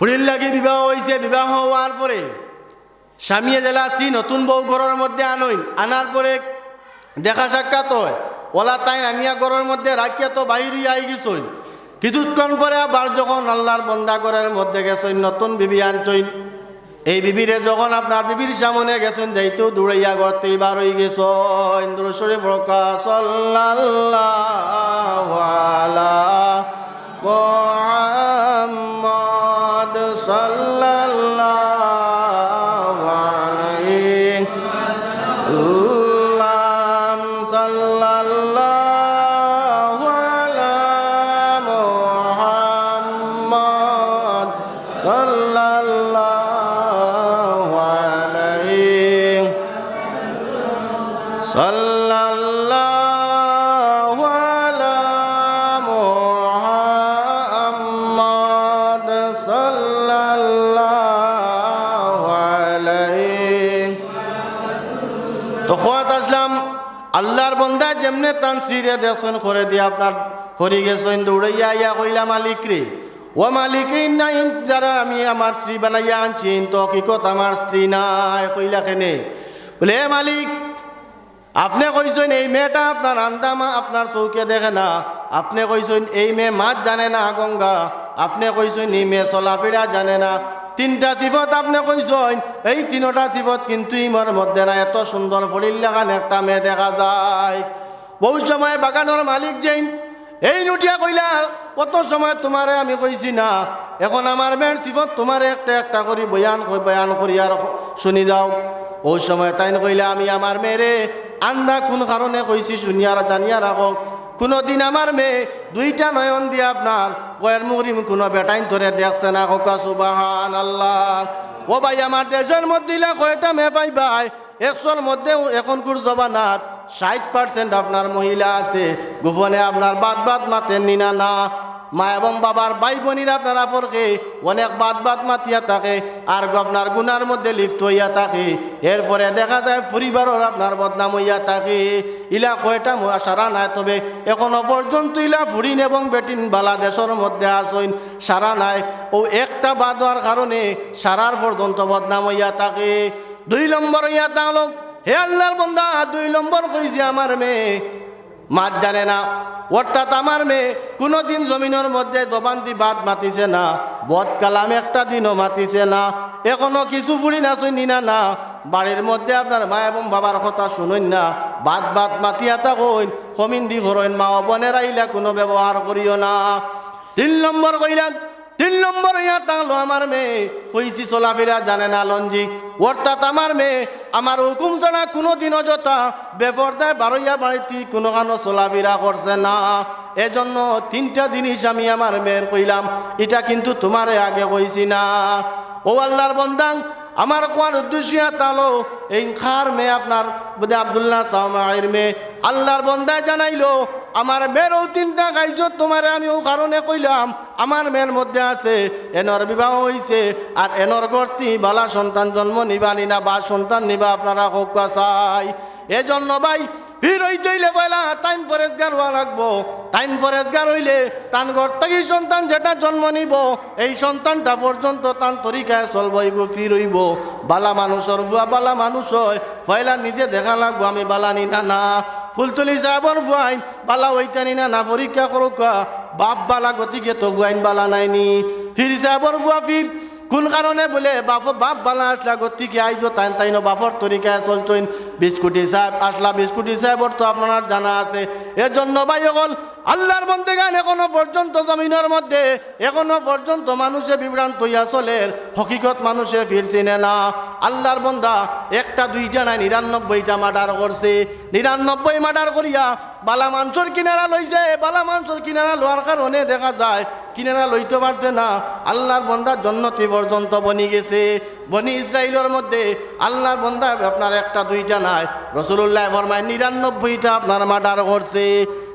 ফুরির লাগি বিবাহ হয়েছে। বিবাহ হওয়ার পরে স্বামীয়ে জেলাচ্ছি নতুন বউ ঘরের মধ্যে আনার পরে দেখা সাক্ষাৎ হয়। ওলা তাই আনিয়া ঘরের মধ্যে রাখিয়া তো বাইর আই গেছই। কিছুক্ষণ পরে আবার যখন আল্লাহর বন্দা ঘরের মধ্যে গেছেন, নতুন বিবি আনছইন। এই বিবিরে যখন আপনার বিবির সামনে গেছেন, যাইতেও দৌড়াইয়া করতে বার হয়ে গেছ। ইন্দ্র শরীফ রকা সাল্লাল্লাহু আলা মুহাম্মদ সাল্লাল্লাহু আলাইহি সাল্লাম সাল্লাল্লাহু আলা মুহাম্মদ সাল্লাল্লাহু আলাইহি সাল্লাল্লাহু আলা মুহাম্মদ সাল্লাল্লাহু আলাইহি। তো খোয়াত আসলাম আল্লাহর বন্দা যেমনে তান সিরে দেখছেন করে দিয়ে আপনার হরি গেছেন, দৌড়াইয়া ইয়া কইলা মালিক রে, ও মালিক নাই যারা আমি আমার স্ত্রী বানাইয়া আনছি তো হকিকত আমার স্ত্রী নাই। কইলা কেনে? বলে হে মালিক, আপনি কইছেন এই মেয়েটা আপনার আন্দামা আপনার চৌকে দেখে না। আপনি কইছেন এই মেয়ে মাছ জানে না গঙ্গা। আপনি কইছেন এই মেয়ে চলাফেরা জানে না। তিনটা সিফত আপনি কইছেন, এই তিনটা সিফত কিন্তু ইমার মধ্যে না। এত সুন্দর ফলিল লাগান একটা মেয়ে দেখা যায়। বহু সময় বাগানোর মালিক যেন এই নুটিয়া কইলা, কত সময় তোমারে আমি কইছি না, এখন আমার মেয়ের সিফত তোমারে একটা একটা করি বয়ান করি আর শুনি যাও। ওই সময় তাই কইলা, আমি আমার মেয়েরে আন্দা কোন কারণে কইছি শুনিয়া জানিয়া রাখো। কোনোদিন আমার মেয়ে দুইটা নয়ন দিয়ে আপনার গয়ের মুগরিম কোনো বেটাইন ধরে দেখছে না। হোকা সুবহানাল্লাহ। ও ভাই, আমার দেশের মধ্যে কয়টা মেয়ে পাই ভাই, 100-র মধ্যে এখনকার জবানাত 60% আপনার মহিলা আছে গোপনে আপনার বাদ মাতেন নিনা না। মা এবং বাবার ভাই বোনিরা আপনারা পরকে অনেক বাদ মাতিয়া থাকে আর আপনার গুনার মধ্যে লিপ্ত হইয়া থাকে। এরপরে দেখা যায় পরিবারের আপনার বদনাম হইয়া থাকে। ইলা কয়টা সারা নাই, তবে এখনো পর্যন্ত ইলা ফুরিন এবং বেটিন বাংলাদেশের মধ্যে আসইন সারা নাই। ও একটা বাদ হওয়ার কারণে সারার পর্যন্ত বদনাম হইয়া থাকে। 2 নম্বর হইয়া তাহলে হে আল্লাহর বন্দা, 2 নম্বর কইছি আমার মেয়ে মাছ জানে না। অর্থাৎ আমার মেয়ে কোনোদিন জমিনের মধ্যে জবান্তি বাদ মাতিছে না, বদ কালাম একটা দিনও মাতিছে না। এখনো কিছু ফুড়ি না শুনি না বাড়ির মধ্যে আপনার মা এবং বাবার কথা শুনুন না, বাদ মাতিয়া থাকুন, কমিন্দি করইন, মা বোনের আইলা কোনো ব্যবহার করিও না। 3 নম্বর কইলেন, 3 নম্বর ইয়া তাহলো আমার মেয়ে হইছি চলাফেরা জানে না লঞ্জি। অর্থাৎ আমার মেয়ে আমার হুকুম ছাড়া কোনোদিন অযথা বেপরদায় বারইয়া বাড়িতে কোনো কানো চলাফেরা করছে না। এজন্য 3টা জিনিস আমি আমার মেয়ের কইলাম, এটা কিন্তু তোমারে আগে কইছি না। ও আল্লাহর বন্দাং, আমার কোয়ার উদ্দেশ্য তালো এই খার মেয়ে আপনার বুধে আব্দুল্লাহ সামাইর মেয়ে আল্লাহর বন্দায় জানাইলো আমার মেয়েরও 3টা গাইজ তোমারে আমি ও কারণে কইলাম আমার মেয়ের মধ্যে আছে এনর বিবাহ হইছে আর এনর গর্তি বালা সন্তান জন্ম নিবা নিনা বা সন্তান নিবা আপনারা হোক চাই। এজন্য ভাই ফির হইলে পয়লা তাইন ফরেজগার হওয়া লাগবো। তাইন ফরেজগার হইলে তান ঘর থেকে সন্তান যেটা জন্ম নিব এই সন্তানটা পর্যন্ত তান তরিকায় চলব, এগো ফির হইব বালা মানুষের ভুয়া বালা মানুষ হয়। পয়লা নিজে দেখা লাগবো আমি বালা নিনা না, ফুলতুলি সাহেবর ভুয়াইন বালা ওইটা নিনা না, পরীক্ষা করুক বাপ বালা গতিকে তো ভুয়াইন বালা নাইনি। ফির সাহেবর ভুয়া ফির কোন কারণে বলে বাপ বালা আসলা গতিকে আইজ তাইন বাপর তরিকায় চলতইন। বিস্কুটি সাহেব আসলা, বিস্কুটি সাহেবর তো আপনার জানা আছে। এর জন্য ভাই অকল আল্লাহর বন্দেগান এখনো পর্যন্ত জমিনের মধ্যে এখনো পর্যন্ত মানুষে বিভ্রান্ত হইয়া চলে, হকিকত মানুষে ফিরছিনে না। আল্লাহর বন্দা 1টা 2টা নাই 99টা মার্ডার করছে। 99 মার্ডার করিয়া বালা মানুষের কিনারা লইছে। বালা মানুষের কিনারা লওয়ার কারণে দেখা যায় কিনারা লইতে পারছে না। আল্লাহর বন্দা জন্নতি পর্যন্ত বনি গেছে। বনি ইসরাইলের মধ্যে আল্লাহর বন্দা আপনার 1টা 2টা নাই, রাসূলুল্লাহ ফরমায় 99টা আপনার মার্ডার করছে।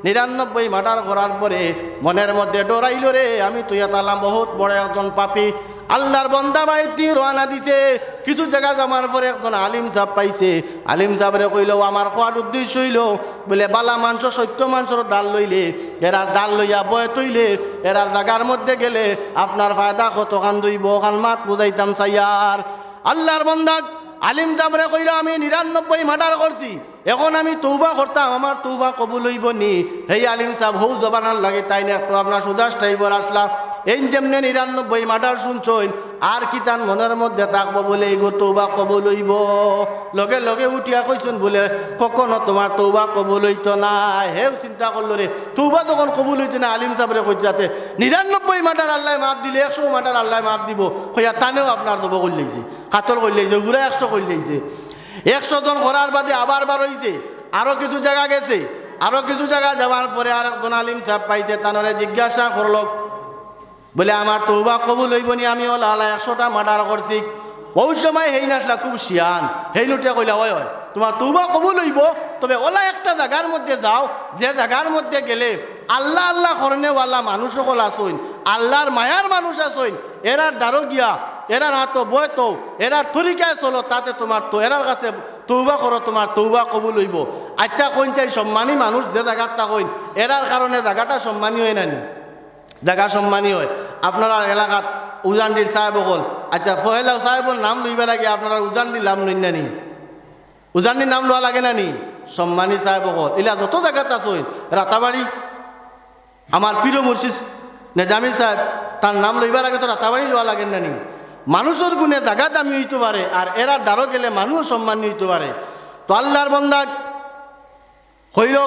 99 মার্ডার করার পরে মনের মধ্যে ডরাইল রে আমি তুই তালাম বহুত বড় একজন পাপী। আল্লাহর বন্দা বাড়িতে রওনা দিছে। কিছু জায়গা যাওয়ার পরে একজন আলিম সাহেব পাইছে। আলিম সাহেবরে কইল আমার খোয়ার উদ্দেশ্য হইল বলে বালা মাংস সত্য মাংসর ডাল লইলে এরার ডাল লইয়া বয় তৈলে এরার জায়গার মধ্যে গেলে আপনার ফায়দা কতখান দইব ওখান মাত বুঝাইতাম চাইয়ার। আল্লাহর বান্দা আলিম সাহেবরে কইল আমি 99 মার্ডার করছি, এখন আমি তৌবা করতাম, আমার তৌবা কবুল হইব নি? হেই আলিম সাহেব হৌ জবানার লাগে তাই না একটু আপনার সুজাস টাইপর আসলা এই যেমনি 99 মার্ডার শুনছইন আর কি তার মনের মধ্যে থাকবো বলে এই গো তৌবা কবুল হইব? লগে লগে উঠিয়া কইছেন বলে কখনো তোমার তৌবা কবুল হইতো না। হেও চিন্তা করলো রে তৌবা তখন কবুল হইতো না। আলিম সাহেবরে কইতে 99 মার্ডার আল্লাহ মাফ দিলে 100 মার্ডার আল্লাহ মাফ দিব হইয়া তানেও আপনার জব করলেইছে, কাতল করলেইছে, ঘুরে 100 করলেইছে। 100 জন করার বাদে আবার বার হইছে, আরো কিছু জায়গা গেছে, আরো কিছু জায়গা যাওয়ার পরে আর একজন আলিম সাহেব পাইছে, তানরে জিজ্ঞাসা করল বলে আমার তৌবা কবুল হইব নি? আমি ওলা 100টা মার্ডার করছি। ওই সময় হেই নাসলা খুব শিয়ান, হেই নুটিয়া কইলা ওই হয় তোমার তৌবা কবুল হইব, তবে ওলা একটা জায়গার মধ্যে যাও যে জায়গার মধ্যে গেলে আল্লাহ আল্লাহ করনেওয়ালা মানুষ সকল আসইন, আল্লাহর মায়ার মানুষ আসইন, এরার দ্বারো গিয়া এরার হাতো বয় তো এরার তরিকায় চলো, তাতে তোমার তো এরার কাছে তৌবা করো, তোমার তৌবা কবুল হইব। আচ্ছা কইন চাই সম্মানী মানুষ যে জায়গাটা কইন এরার কারণে জায়গাটা সম্মানী হয় না, জায়গা সম্মানী হয়। আপনারা এলাকাত উজানডির সাহেব হল, আচ্ছা ফহেলা সাহেবর নাম লইবা লাগে, আপনারা উজানডির নাম লইন না নি? উজানডির নাম লওয়া লাগে না নি? সম্মানী সাহেব হল এলা যত জায়গাত আসইন, রাতাবাড়ি আমার প্রিয় মুর্শিদ নেজামি সাহেব তার নাম লইবার আগে তো রাতাবাড়ি লওয়া লাগেন না নি? মানুষের গুণে জায়গা দামি হইতে পারে আর এরা দ্বারো গেলে মানুষ সম্মানী হইতে পারে। তো আল্লাহর বান্দা হইল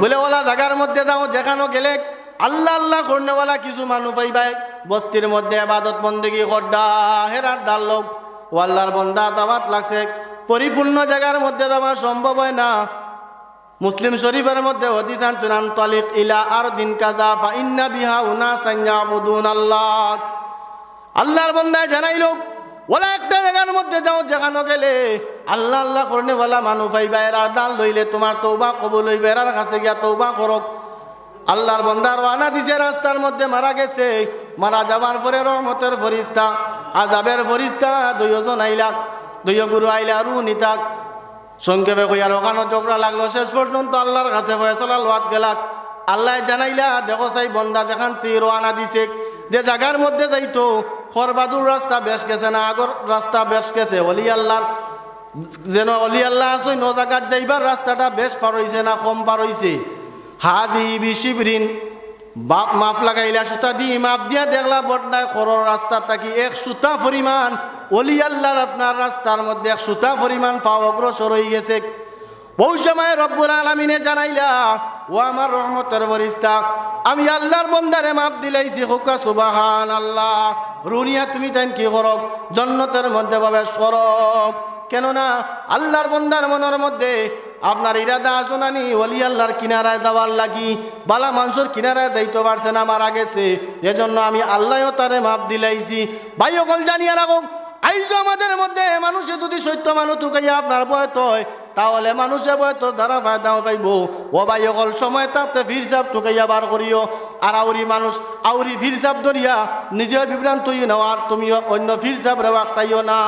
বলে ওলা জায়গার মধ্যে যাও যেখানে গেলে আল্লাহ আল্লাহ করনেওয়ালা কিছু মানুষ পাইবাই, বস্তির মধ্যে ইবাদত বন্দেগি করডা হেরার দাল লোক ও আল্লাহর বান্দা দাওয়াত লাগছে, পরিপূর্ণ জায়গার মধ্যে যাওয়া সম্ভব হয় না। মুসলিম শরীফের মধ্যে হাদিস আনছেন তালিক ইলা আরদিন কাযা ফা ইন্না বিহা উনাসান ইয়াবুদুন আল্লাহ। আল্লাহর বান্দায় জানাইলো ওলা একটা জায়গার মধ্যে যাও যেখানে গেলে আল্লাহ আল্লাহ করনেওয়ালা মানুষ পাইবা, এরার দাল লইলে তোমার তৌবা কবুল হইবে, এরার কাছে গিয়া তৌবা করক। আল্লাহর বান্দার ওয়ানা দিছে রাস্তার মধ্যে মারা গেছে, মারা যাবার পরে রহমতের ফরিস্তা আযাবের ফরিস্তা 2 জন আইলাক, 2 গুরু আইলা রু নিতাক সংক্ষেপে কইয়ার ওখানে ঝগড়া লাগলো, শেষ পর্যন্ত আল্লাহর কাছে ফয়সালা লওয়াত গেলাক। আল্লাহ জানাইলা দেখো সাই বন্দা যেখান তুই রওনা দিছে যে জায়গার মধ্যে যাইতো খরবাদুর রাস্তা বেশ গেছে না আগর রাস্তা বেশ গেছে, অলি আল্লাহর যেন অলি আল্লাহ আসই ন জায়গার যাইবার রাস্তাটা বেশ পার হইছে না কম পার হইছে। হাদি বিশিবরিন বাপ মাফ লাগাইলা সুতা দি মাপ দিয়া দেখলা বটনায় খরর রাস্তা থাকি 1 সুতা পরিমাণ অলি আল্লাহর আপনার রাস্তার মধ্যে 1 সুতা পরিমাণ পাও অগ্রসর হয়ে গেছে। বহু সময় রব্বুল আলামিনে জানাইলা ও আমার রহমতের ফরিস্তা আমি আল্লাহর বন্দারে মাপ দিলাইছি, হুকা সুবহানাল্লাহ। রুনিয়া তুমি তাই কি করক জান্নাতের মধ্যে প্রবেশ করক, কেননা আল্লাহর বন্দার মনের মধ্যে আপনার ইরাদা আসনানি ওলি আল্লাহর কিনারায় যাওয়ার লাগি, বালা মানুষের কিনারায় যাইতে পারছে না, মারা গেছে, এজন্য আমি আল্লাহও তারে মাপ দিলাইছি। ভাই সকল জানিয়া রাখো আইজ আমাদের মধ্যে মানুষে যদি সত্য মানুষ টুকাইয়া আপনার বয়ত হয় তাহলে মানুষে বয়তর দ্বারা ফায়দাও পাইব। ও ভাই সকল সময় তাতে ফিরসাব টুকাইয়া বার করিও, আর আউরি মানুষ আউরি ফিরসাব ধরিয়া নিজে বিভ্রান্ত নেওয়ার তুমিও অন্য ফিরসাব রেওয়াটাইও না।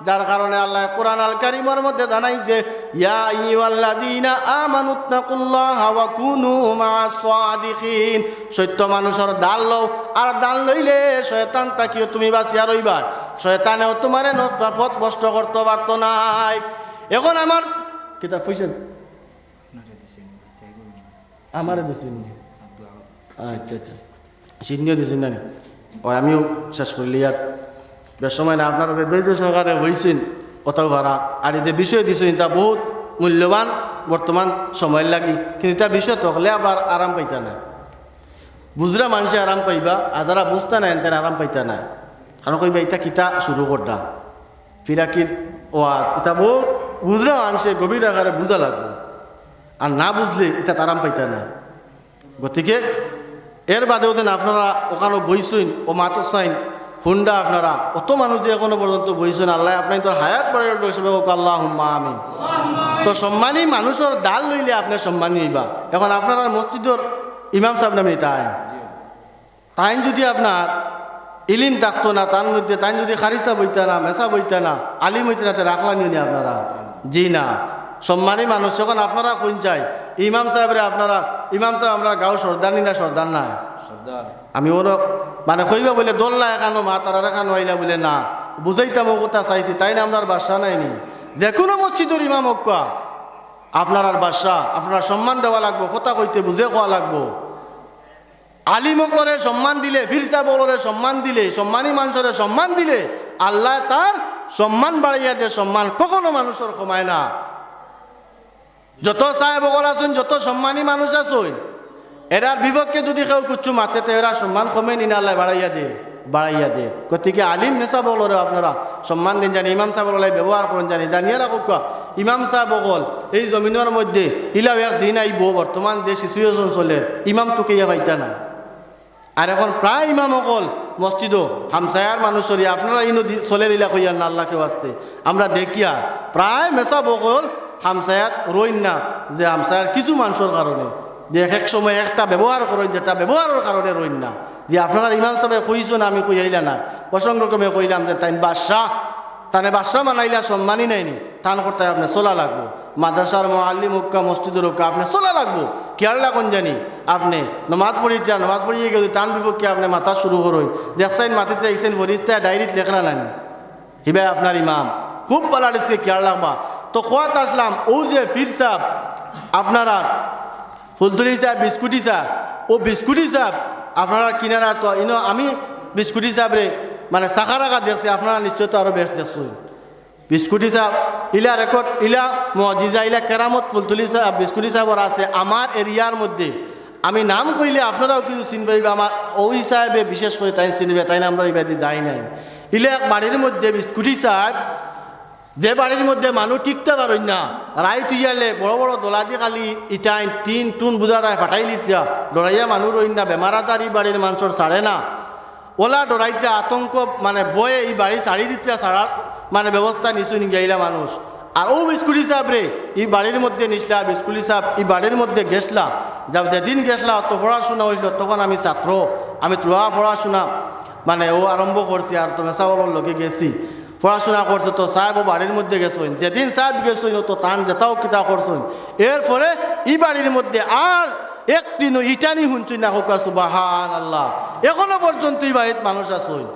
যার কারণে আল্লাহ কোরআন আল কারীমের মধ্যে জানাইছে ইয়া আইয়ুহাল্লাযীনা আমানুত্তাকুল্লাহা ওয়া কুনু মা'আস সাদিকিন, সত্য মানুষের দাল লও, আর দাল লইলে শয়তান তাকিও তুমি বাঁচিয়া রইবা, শয়তানেও তোমারে নষ্ট পথ নষ্ট করতে পারতো নাই। এখন আমার কিতাব ফুইছেন আমারে দিছেন, আচ্ছা আচ্ছা সিনিও দিছেন না ও আমিও শেষ করলি আর বেশ সময় না আপনার ধৈর্য সহকারে হয়েছেন কোথাও ভাড়া আর এই যে বিষয় দিছেন তা বহুত মূল্যবান বর্তমান সময় লাগি, কিন্তু তা বিষয় তখলে আবার আরাম পাইতা না, বুঝরা মানুষে আরাম পাইবা আর যারা বুঝতা না এনতেন আরাম পাইতা না, কারণ কইবা ইতা কিতা শুরু করডা ফিরাকির ওয়াজ, এটা বহুত বুঝরা মানুষে গভীর আকারে বুঝা লাগবে, আর না বুঝলে এটা আরাম পাইতা না। গতিকে এর বাদেও যেন আপনারা ওখানে বইছেন ও মাতো চাইন হুন্ডা আপনারা অত মানুষ যে এখনো পর্যন্ত বইছেন, আল্লাহ আপনার তোর হায়াত বাড়ি আল্লাহুম্মা আমিন। তো সম্মানী মানুষের দাল লইলে আপনার সম্মানী হইবা। এখন আপনার মসজিদের ইমাম সাহেব নামে তাইন যদি আপনার ইলিম থাকতো না, তার মধ্যে তাই যদি খারিসা বইতা না, মেসা বইতা না, আলিম হইতে না, রাখলানি নি আপনারা? জি না। সম্মানী মানুষ যখন আপনারা কোন চাই ইমাম সাহেবরে আপনারা, ইমাম সাহেব আমরা গাঁও সর্দানি না সর্দার না? আমি ওর মানে কইবা বলে দোল্লা এখানো মা তারা এখানো আইলা বলে না, বুঝাইতাম ও কথা চাইছি, তাই না? আপনার বাসা নাইনি যে কোনো মসজিদের ইমাম হকা আপনার আর বাসা, আপনার সম্মান দেওয়া লাগবো, কথা কইতে বুঝে কোয়া লাগবো। আলিমকলরে সম্মান দিলে, ফিরসা বলরে সম্মান দিলে, সম্মানী মানুষের সম্মান দিলে আল্লাহ তার সম্মান বাড়াইয়া দেয়। সম্মান কখনো মানুষের কমায় না। যত সাহেব বগল আছেন, যত সম্মানী মানুষ আছেন, এরার বিপক্ষে যদি কেউ কুচ্ছু মাতে তো এরা সম্মান কমে নি না, আল্লাহ বাড়াইয়া দে, বাড়াইয়া দে। গতিকে আলিম নেশা বগলরে আপনারা সম্মান দিন জানি, ইমাম সাহেব বলাই ব্যবহার করেন জানি, জানিয়ে রাখুক ইমাম সাহেব বগল এই জমিনের মধ্যে ইলাও একদিন আইব। বর্তমান যে সিচুয়েশন চলে ইমাম তোকে ইয়া পাইতা না। আর এখন প্রায় ইমাম অকল মসজিদও হামসায়ার মানুষের, আপনারা ইনো চলে দিলা কইয়ার না আল্লাহকে আসতে। আমরা দেখিয়া প্রায় মেসা বকল হামসায়াত রইন না, যে হামসায়ার কিছু মানুষের কারণে যে এক সময় একটা ব্যবহার করেন, যেটা ব্যবহারের কারণে রইন না। যে আপনারা ইমাম সাহেব কইছো না, আমি কইলা না, প্রসঙ্গক্রমে কইলাম যে তাই বাদশাহ, তানে বাদশাহ মানাইলা সম্মানই নাইনি, তান করতে আপনি চলা লাগবো। মাদ্রাসার মোয়াল্লিম হোক্কা, মসজিদের হোক্কা আপনি চলা লাগবো। খেয়াল রাখুন জানি আপনি নমাজ পড়িয়েছে, নমাজ পড়িয়ে গেলে তান বিপক্ষে আপনি মাথা শুরু করুন, দেখছেন মাতিতে ইসেন ফরিস্তা ডায়েরিত লেখা নেন, হিবাই আপনার ইমাম খুব বলা দিচ্ছে, খেয়াল রাখবা। তো খোয়াত আসলাম ও যে পীর সাহেব আপনারা ফুলতুলি সাহেব, বিস্কুটি সাহেব, ও বিস্কুটি সাহেব আপনারা কিনারা তো ইনো আমি বিস্কুটি সাহেবরে মানে চাকা রাখা দেখছি, আপনারা নিশ্চয় তো আরও বেশ দেখছেন। বিস্কুটি সাহেব ইলা রেকর্ড, ইলা মজিজা, ইলা কেরামত ফুলতুলি সাহেব, বিস্কুটি সাহেবর আছে আমার এরিয়ার মধ্যে। আমি নাম কইলে আপনারাও কিছু চিনবে, আমার ওই সাহেবে বিশেষ করে তাই চিনবে, তাই না? আমরা ইবাদি যাই নাই। ইলা বাড়ির মধ্যে বিস্কুটি সাহেব, যে বাড়ির মধ্যে মানুষ টিকতে পারেন না, রায় তুইয়ালে বড় বড় দোলাদি খালি ইটাইন টিন টুন বুঝা রায় ফাটাই লিটা ডরাইয়া মানুষ রইন না, বেমার আজার এই বাড়ির মানুষের ছাড়ে না। ওলা ডরাইতে আতঙ্ক মানে বয়ে এই বাড়ি ছাড়ি দিতে ছাড়ার মানে ব্যবস্থা নিছু নিগাইলা মানুষ। আর ও বিস্কুটি সাহেব রে এই বাড়ির মধ্যে নিসলা, বিস্কুটি সাহেব এই বাড়ির মধ্যে গেছলা, যেদিন গেছলা তো পড়াশোনা হয়েছিল, তখন আমি ছাত্র, আমি তোরা পড়াশোনা মানে ও আরম্ভ করছি, আর তো মেসাওয়ালোর লোকে গেছি, পড়াশোনা করছে। তো সাহেব ও বাড়ির মধ্যে গেছেন, যেদিন সাহেব গেছেন তো তান যেটাও কিতা করছেন। এরপরে এই বাড়ির মধ্যে আর একদিনও ইটানি শুনছি না, হোক সুবহান আল্লাহ, এখনো পর্যন্ত এই বাড়িতে মানুষ আছেন।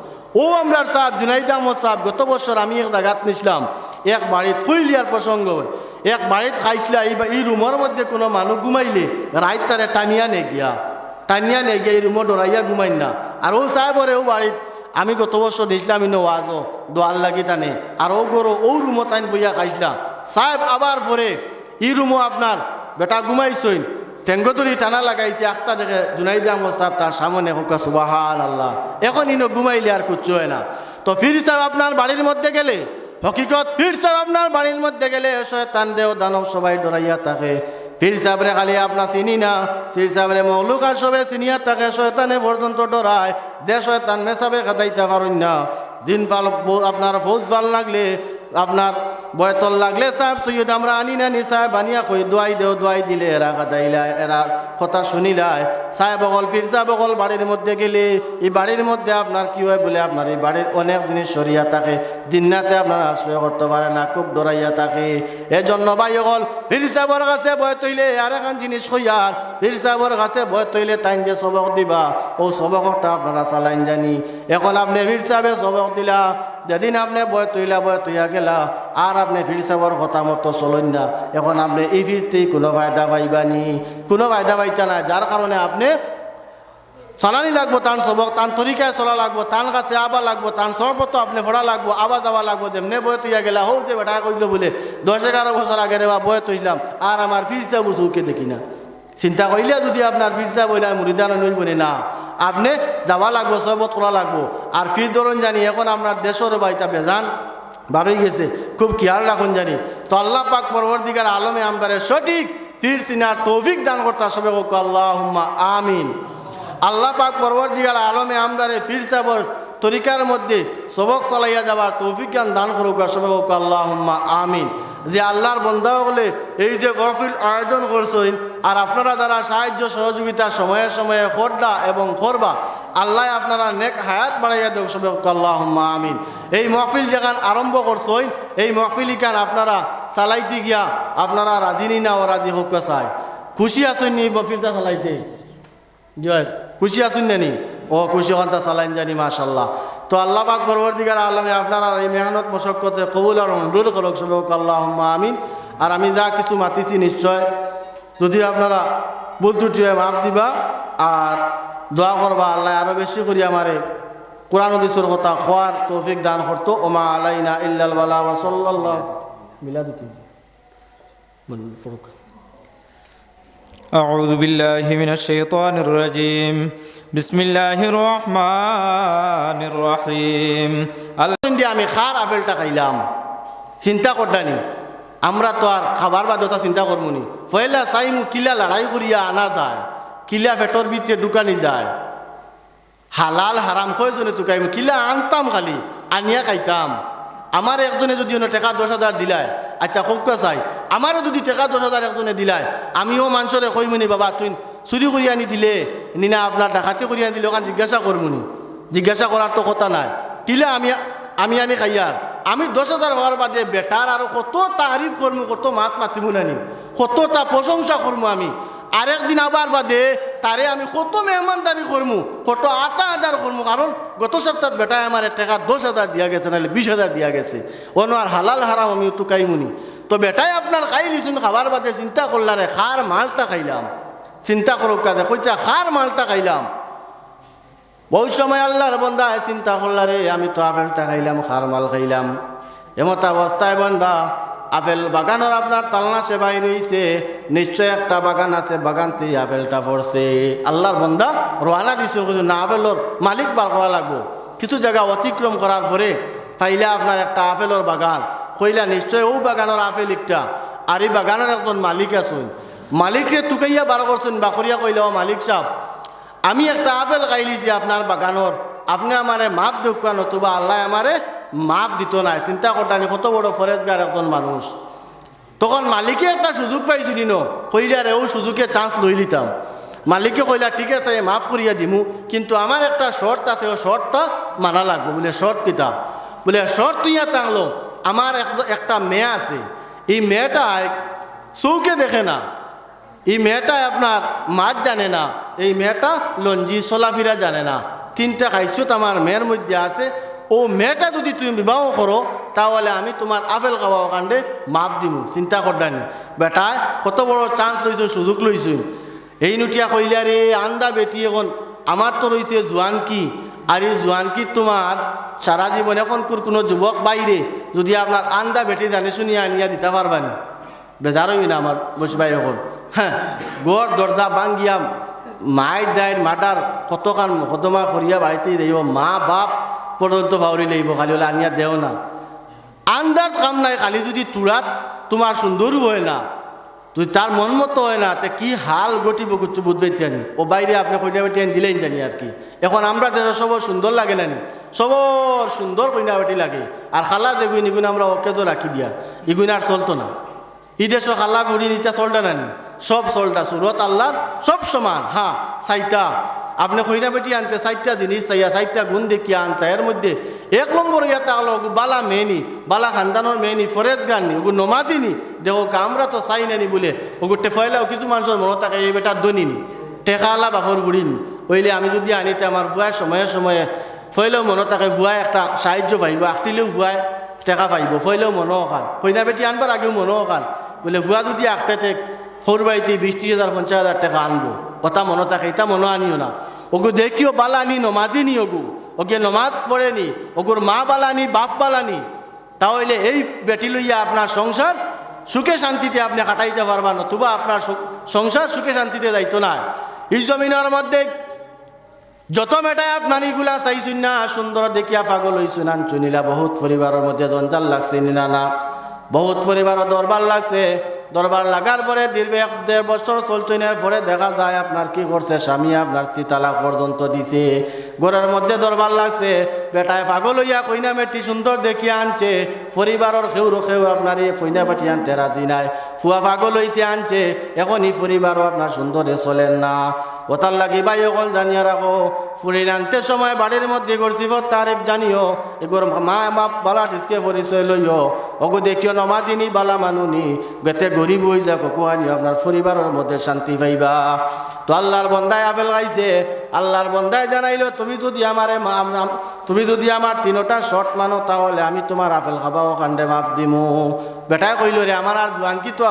ও আমরা সাহেব জুনাইদ আহমদ সাহেব, গত বছর আমি এক জায়গাত নিছিলাম, এক বাড়িত কইলিয়ার প্রসঙ্গ, এক বাড়িত খাইছিলা, এই রুমের মধ্যে কোনো মানুষ ঘুমাইলে রাইত তারে টানিয়া নে গিয়া এই রুমে ডরাইয়া ঘুমাই না। আর ও সাহেবরে ও বাড়িত আমি গত বছর নিছিলাম, ইনো ওয়াজও দোয়াল লাগি টানে, আর ও গরো ও রুমো তাইন বইয়া খাইছিলা। সাহেব আবার পরে এই রুমও আপনার বেটা ঘুমাইছইন, ঠেঙ্গতরি টানা লাগাইছে, একটা দেখে জুনাইদ আহমদ সাহেব তার সামনে, হোক সুবহান আল্লাহ। এখন ইনো ঘুমাইলে আর কিচ্ছু হয় না। তো ফির সাহেব আপনার বাড়ির মধ্যে গেলে, হকিকত ফির সাহেব আপনার বাড়ির মধ্যে গেলে শয়তান দেও দানব সবাই ডরাইয়া থাকে। পীর সাহেবরে খালি আপনার চিনি না, পীর সাহেবরে মৌলুক আর সবে চিনিয়া থাকে, শয়তানে পর্যন্ত ডরায়, যে শয়তান মেসাবে খাতাইতে পারেন না। জিন পাল আপনার ফৌজ পাল লাগলে, আপনার বয়তল লাগলে সাহেব সৈয়দ আমরা আনি নানি সাহেব আনিয়া কই দোয়াই দেও, দোয়াই দিলে এরা খাতাইলায়, এরা কথা শুনিলায়। সাহেব অকল পীর সাহেব অকল বাড়ির মধ্যে গেলে এই বাড়ির মধ্যে আপনার কি হয় বলে আপনার এই বাড়ির অনেক জিনিস সরিয়া থাকে, দিনরাতে আপনার আশ্রয় করতে পারে না, খুব ডরাইয়া থাকে। এজন্য ভাই অকল পীর সাহেবের কাছে বয় তৈলে আর এখন জিনিস হইয়ার, পীর সাহেবের কাছে বয় তৈলে তাইন যে সবক দিবা, ও সবকটা আপনারা চালাইন জানি। এখন আপনি পীর সাহেবে সবক দিলা, যেদিন আপনি বয় তৈয়া গেলা, আর আপনি পীর সাহেবের কথা মতো চলেন না, এখন আপনি এই ফিরতেই কোনো ফায়দা পাইবানি, কোনো ফায়দা পাইতা না। যার কারণে আপনি চালানি লাগবো, তান সবক তান তরিকায় চলা লাগবো, তান কাছে আবার লাগবো, তান সর্বত আপনি ফোড়া লাগবো, আবার যাওয়া লাগবো। যেমনি বয় তৈয়া গেলা, হৌ যে বেটা কইল বলে 10-11 বছর আগে রেবা বয় তৈলাম, আর আমার পীর সাহেব চৌকে দেখি না। চিন্তা করলে যদি আপনার পীর সাহেব হইলে মুরিদান নইবনি না, আপনি যাওয়া লাগবো, সবত করা লাগবো। আর ফির ধরুন জানি এখন আপনার দেশের বাইটা বেজান বারোই গেছে, খুব খেয়াল রাখুন জানি। তো আল্লাহ পাক পরবর্তীকার আলমে আমদারে সঠিক পীর সিনার তৌফিক দান করতে সবে হোক আল্লাহুম্মা আমিন। আল্লাহ পাক পরবর্তীকার আলমে আমদারে পীর সাহেবের তরিকার মধ্যে সবক চালাইয়া যাবার তৌফিক জ্ঞান দান করুক সবে হোক আল্লাহুম্মা আমিন। যে আল্লাহর বন্ধা হলে এই যে গফিল আয়োজন করছেন, আর আপনারা যারা সাহায্য সহযোগিতা সময়ে সময়ে করডা এবং করবা, আল্লাহ আপনারা নেক হায়াত বাড়াইয়া দেখ সবে আল্লাহুম্মা আমিন। এই মাহফিল যেখান আরম্ভ করছই এই মাহফিল ইখান আপনারা চালাইতে গিয়া আপনারা রাজি নি না ও রাজি হোক চায় খুশি আছেন নি মাহফিলটা চালাইতে খুশি আছেন নি ও খুশি হন্তা চালাইন জানি মাশাল্লাহ। তো আল্লাহ পাক পরবর্তীকার আলমে আপনারা এই মেহনত মশক্কতে কবুল আর অনুরোধ করুক সবে আল্লাহুম্মা আমিন। আর আমি যা কিছু মাতিছি নিশ্চয় যদি আপনারা ভুল ত্রুটি হয় মাফ দিবা আর দোয়া করবা আল্লাহ আরও বেশি করি আমারে কোরআন হাদিসের কথা খোয়ার তৌফিক দান করতো। ওমা আলাইনা ইল্লাল বালা ওয়া সাল্লাল্লাহু মিলাদুতি أعوذ بالله من الشيطان الرجيم بسم الله الرحمن الرحيم আমি খার আপেলটা খাইলাম চিন্তা করদানি আমরা তো আর খাবার বাদতা চিন্তা করবনি পয়লা চাইমু কিলা লড়াই করিয়া আনা যায় কিলা পেটর ভিতরে ঢুকানি যায় হালাল হারাম কয়জনে টুকাইমু কিলা আনতাম খালি আনিয়া খাইতাম। আমার একজনে যদি টাকা 10,000 দিলায় আচ্ছা কৌকা চাই আমারও যদি টাকা 10,000 একজনে দিলায় আমিও মানুষরে কইমুনি বাবা তুই চুরি করিয়া আনি দিলে নিনা আপনার ডাকাতি করিয়া আনি দিলে ওখান জিজ্ঞাসা করমুনি জিজ্ঞাসা করার তো কথা নাই কিলা আমি আনি খাইয়ার আমি 10,000 হওয়ার বাদে বেটার আরো কত তারিফ করমু কত মাত মাতিমু নানি কতটা প্রশংসা করমু আমি আরেকদিন আবার বাদে তারে আমি কত মেহমানদারি করমু কত আটা আদার করমু কারণ গত সপ্তাহ বেটায় আমার টাকা 10,000 দিয়া গেছে নাহলে 20,000 দিয়া গেছে অন্য আর হালাল হারাম আমি তো খাইমুনি। তো বেটায় আপনার খাইলিছুন খাবার বাদে চিন্তা করলারে খার মালটা খাইলাম চিন্তা করুক কাজে কইটা খার মালটা খাইলাম বহু সময় আল্লাহর বন্দা চিন্তা করলারে আমি তো আপেলটা খাইলাম খার মাল খাইলাম এমত অবস্থায় বন্দা আপেল বাগানের আপনার তালনা সে বাইর হইছে নিশ্চয় একটা বাগান আছে বাগানতে আপেলটা পড়ছে আল্লাহর বন্দা রোয়ানা দিছে না আপেলর মালিক বার করা লাগবো কিছু জায়গা অতিক্রম করার পরে পাইলে আপনার একটা আপেলর বাগান কইলা নিশ্চয় ও বাগানের আপেল একটা আর এই বাগানের একজন মালিক আছেন মালিকরে তুকাইয়া বার করছেন বাকরিয়া কইলা ও মালিক সাহেব আমি একটা আপেল খাইলিছি আপনার বাগানোর আপনি আমারে মাপ দেখান নতুবা আল্লাহ আমারে মাপ দিত না চিন্তা করতানি কত বড় ফরেজগার একজন মানুষ তখন মালিকে একটা সুযোগ পাইছিলি ন কইলারে ও সুযোগে চান্স লই লিতাম মালিকে কইলা ঠিক আছে মাফ করিয়া দিমু কিন্তু আমার একটা শর্ত আছে ও শর্তটা মানা লাগবো বলে শর্ত কিতা বলে শর্ত তুইয়া টাঙলো আমার একটা মেয়ে আছে এই মেয়েটায় চৌকে দেখে না এই মেয়েটায় আপনার মাছ জানে না এই মেয়েটা লঞ্জি চলাফিরা জানে না 3টা খাইছত আমার মেয়ের মধ্যে আছে ও মেয়েটা যদি তুমি বিবাহ করো তাহলে আমি তোমার আপেল খাওয়া কাণ্ডে মাপ দিমু চিন্তা করদানি বেটায় কত বড় চান্স লইছ সুযোগ লইছুন এই নুটিয়া কইলা রে আন্দা বেটি এখন আমার তো রয়েছে জোয়ানকি আর এই জোয়ানকি তোমার সারা জীবন এখন কোনো যুবক বাইরে যদি আপনার আন্দা বেটি জানি শুনিয়া আনিয়া দিতে পারবানি বেজার হই না আমার বসবাই এখন হ্যাঁ গড় দরজা ভাঙ্গিয়া মায়ের দায়ের মাটার কতখান মকদ্দমা করিয়া বাড়িতেই দেব মা বাপ পর্যন্ত ভাউরি লইব খালি হলে আনিয়া দেও না আন্দার কাম নাই খালি যদি তুরাত তোমার সুন্দর হয় না তুই তার মন মতো হয় না তে কি হাল গটিব কিছু বুঝবেছেন ও বাইরে আপনি কইনা বেটি দিলেন জানি আর কি এখন আমরা দেশে সবর সুন্দর লাগে নানি সবর সুন্দর কইনা বেটি লাগে আর খালা দেখুন ইগুন আমরা ওকে তো রাখি দিয়া ইগুন আর চলতো না ই দেশ খালা বুড়ি নিতে চলটা নানি সব চলটা সুরত আল্লাহর সব সমান হ্যাঁ চাইটা আপনি কইনা বেটি আনতে 4টা জিনিস চাইয়া 4টা গুণ দেখিয়া আনতে এর মধ্যে 1 নম্বর ইয়াতে হলো বালা মেনি বালা খানদানোর মেনি ফরেজ গাননি ওগু নমাজিনি দেখো আমরা তো চাই নানি বলে ওগু টেফাইলাও কিছু মানুষের মনে থাকে এই বেটার দনিনি টেকালা বাফর বুড়িনি ওইলে আমি যদি আনিতে আমার ভুয়ায় সময়ে সময়ে ফইলেও মনে থাকে ভুয়ায় একটা সাহায্য পাইব আঁকটিলেও ভুয়ায় টেকা পাইব ফইলেও মনো খান কইনা বেটি আনবার আগেও মনো খান বলে ভুয়া যদি আঁকটাতে সৌর বাড়িতে 20,000 50,000 টাকা আনবো কথা মনে থাকে এটা মনে আনিও না ওগু দেখিও বালানি নমাজিনি ওগু ওকে নমাজ পড়েনি ওগুর মা বালানি বাপ বালানি তাহলে এই বেটি লইয়া আপনার সংসার সুখে শান্তিতে আপনি কাটাইতে পারবা নতুবা আপনার সংসার সুখে শান্তিতে যাইতো না এই জমিনের মধ্যে যত মেটায় আপনার এইগুলা চাইছুন না সুন্দর দেখিয়া পাগল হইছুন আনচুনিলা বহুত পরিবারের মধ্যে জঞ্জাল লাগছে নিনা না বহুত পরিবারও দরবার লাগছে দরবার লাগার পরে দীর্ঘ 1-1.5 বছর চলছনের পরে দেখা যায় আপনার কি করছে স্বামী আপনার 3 তালাক পর্যন্ত দিছে ঘরের মধ্যে দরবার লাগছে বেটায় পাগল হইয়া কইনা মেটি সুন্দর দেখিয়া আনছে পরিবারের কেউ আপনার এই কইনা বেটি আনতে রাজি নাই ফুয়া পাগল হইছে আনছে এখন এই পরিবারও আপনার সুন্দরে চলেন না ওতার লাগি ভাই অকল জানিয়া রাখো ফুরি আনতে সময় বাড়ির মধ্যে গরসিফত তারিফ জানিও এগোর মা বাপ বালা টিসকে পরিচয় লইও অগো দেখিও নমাজিনি বালা মানুনি গেতে গরিব হয়ে যাক কুয়ানি আপনার পরিবারের মধ্যে শান্তি পাইবা। তো আল্লাহর বন্দায় আপেল খাইছে, আল্লাহর বন্দায় জানাইলো তুমি যদি আমার তিনোটা শর্ট মানো তাহলে আমি তোমার আপেল খাবাও কাণ্ডে মাফ দিমু। বেটায় কইল রে আমার আর জোয়ানকি তো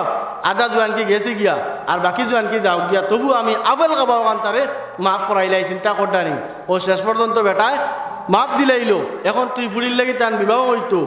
আধা জোয়ানকি গেছি গিয়া আর বাকি জোয়ানকি যাও গিয়া, তবু আমি আপেল খাবাও কান তারে মাফ করাইলাই, চিন্তা করডানি। ও শেষ পর্যন্ত বেটায় মাফ দিলাইলো। এখন তুই ফুরির লাগি তান বিবাহ হইতো